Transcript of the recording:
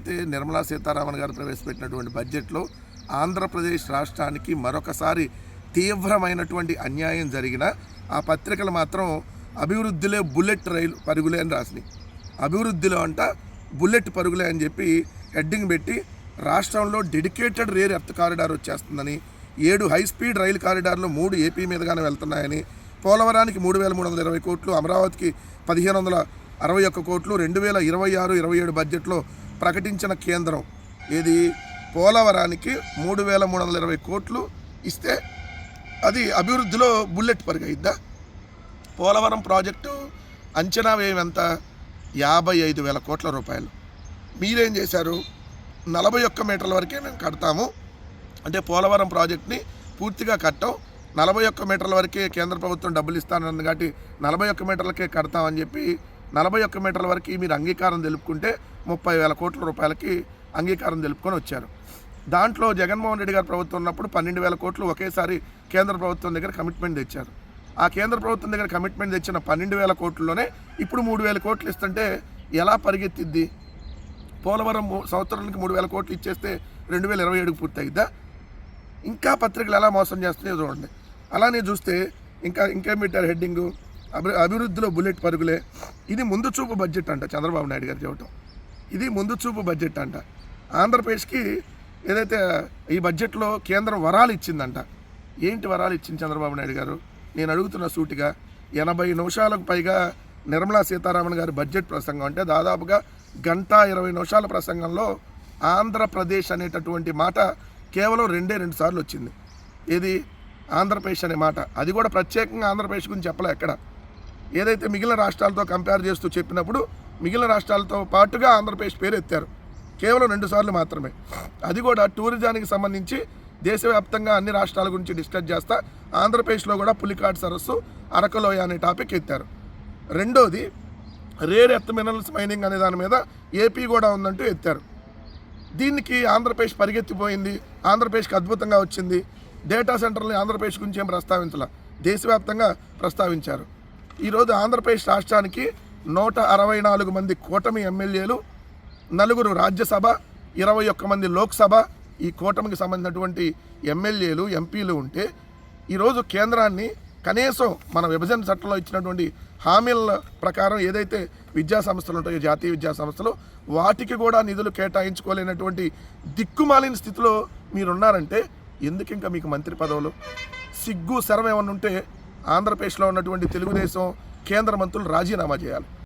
ఏదైతే నిర్మలా సీతారామన్ గారు ప్రవేశపెట్టినటువంటి బడ్జెట్లో ఆంధ్రప్రదేశ్ రాష్ట్రానికి మరొకసారి తీవ్రమైనటువంటి అన్యాయం జరిగిన ఆ పత్రికలు మాత్రం అభివృద్ధిలో బుల్లెట్ రైలు పరుగులే అని రాసినాయి. అభివృద్ధిలో అంట బుల్లెట్ పరుగులే అని చెప్పి హెడ్డింగ్ పెట్టి రాష్ట్రంలో డెడికేటెడ్ రేర్ ఎర్త్ కారిడార్ వచ్చేస్తుందని, 7 హై స్పీడ్ రైలు కారిడార్లు 3 ఏపీ మీదుగానే వెళ్తున్నాయని, పోలవరానికి 3,320 కోట్లు, అమరావతికి 1,561 కోట్లు 2026-27 బడ్జెట్లో ప్రకటించిన కేంద్రం ఏది పోలవరానికి 3,320 కోట్లు ఇస్తే అది అభివృద్ధిలో బుల్లెట్ పరుగైద్దా? పోలవరం ప్రాజెక్టు అంచనా వ్యయం ఎంత? 55,000 కోట్ల రూపాయలు. మీరేం చేశారు? 41 మీటర్ల వరకే మేము కడతాము అంటే పోలవరం ప్రాజెక్ట్ని పూర్తిగా కట్టం, 41 మీటర్ల వరకే కేంద్ర ప్రభుత్వం డబ్బులు ఇస్తానన్నది కాబట్టి 41 మీటర్లకే కడతామని చెప్పి 41 మీటర్ల వరకు మీరు అంగీకారం తెలుపుకుంటే 30,000 కోట్ల రూపాయలకి అంగీకారం తెలుపుకొని వచ్చారు. దాంట్లో జగన్మోహన్ రెడ్డి గారు ప్రభుత్వం ఉన్నప్పుడు 12,000 కోట్లు ఒకేసారి కేంద్ర ప్రభుత్వం దగ్గర కమిట్మెంట్ తెచ్చారు. ఆ కేంద్ర ప్రభుత్వం దగ్గర కమిట్మెంట్ తెచ్చిన 12,000 కోట్లలోనే ఇప్పుడు 3,000 కోట్లు ఇస్తుంటే ఎలా పరిగెత్తిద్ది? పోలవరం సంవత్సరానికి 3,000 కోట్లు ఇచ్చేస్తే 2027కి పూర్తి అయిద్దా? ఇంకా పత్రికలు ఎలా మోసం చేస్తున్నాయో చూడండి. అలానే చూస్తే ఇంకేం పెట్టారు హెడ్డింగు? అభివృద్ధిలో బుల్లెట్ పరుగులే. ఇది ముందు చూపు బడ్జెట్ అంట చంద్రబాబు నాయుడు గారు చెప్పటం. ఇది ముందు చూపు బడ్జెట్ అంట. ఆంధ్రప్రదేశ్కి ఏదైతే ఈ బడ్జెట్లో కేంద్రం వరాలు ఇచ్చిందంట. ఏంటి వరాలు ఇచ్చింది చంద్రబాబు నాయుడు గారు? నేను అడుగుతున్న సూటిగా 80 నిమిషాలకు పైగా నిర్మలా సీతారామన్ గారి బడ్జెట్ ప్రసంగం అంటే దాదాపుగా 1:20 నిమిషాల ప్రసంగంలో ఆంధ్రప్రదేశ్ అనేటటువంటి మాట కేవలం 2 సార్లు వచ్చింది. ఏది ఆంధ్రప్రదేశ్ అనే మాట, అది కూడా ప్రత్యేకంగా ఆంధ్రప్రదేశ్ గురించి చెప్పలే ఎక్కడ. ఏదైతే మిగిలిన రాష్ట్రాలతో కంపేర్ చేస్తూ చెప్పినప్పుడు మిగిలిన రాష్ట్రాలతో పాటుగా ఆంధ్రప్రదేశ్ పేరు ఎత్తారు, కేవలం 2 సార్లు మాత్రమే. అది కూడా టూరిజానికి సంబంధించి దేశవ్యాప్తంగా అన్ని రాష్ట్రాల గురించి డిస్కస్ చేస్తా ఆంధ్రప్రదేశ్లో కూడా పులికాట్ సరస్సు, అరకలోయ అనే టాపిక్ ఎత్తారు. రెండోది రేర్ ఎర్త్ మినరల్స్ మైనింగ్ అనే దాని మీద ఏపీ కూడా ఉందంటూ ఎత్తారు. దీనికి ఆంధ్రప్రదేశ్ పరిగెత్తిపోయింది, ఆంధ్రప్రదేశ్కి అద్భుతంగా వచ్చింది. డేటా సెంటర్ని ఆంధ్రప్రదేశ్ గురించి ఏం ప్రస్తావించాల, దేశవ్యాప్తంగా ప్రస్తావించారు. ఈరోజు ఆంధ్రప్రదేశ్ రాష్ట్రానికి 164 మంది కూటమి ఎమ్మెల్యేలు, 4 రాజ్యసభ, 21 మంది లోక్సభ, ఈ కూటమికి సంబంధించినటువంటి ఎమ్మెల్యేలు ఎంపీలు ఉంటే ఈరోజు కేంద్రాన్ని కనీసం మన విభజన చట్టంలో ఇచ్చినటువంటి హామీల ప్రకారం ఏదైతే విద్యా సంస్థలు ఉంటాయో జాతీయ విద్యా సంస్థలు, వాటికి కూడా నిధులు కేటాయించుకోలేనటువంటి దిక్కుమాలిన స్థితిలో మీరున్నారంటే ఎందుకు ఇంకా మీకు మంత్రి పదవులు? సిగ్గు శరం ఏమన్నా ఉంటే ఆంధ్రప్రదేశ్లో ఉన్నటువంటి తెలుగుదేశం కేంద్ర మంత్రులు రాజీనామా చేయాలి.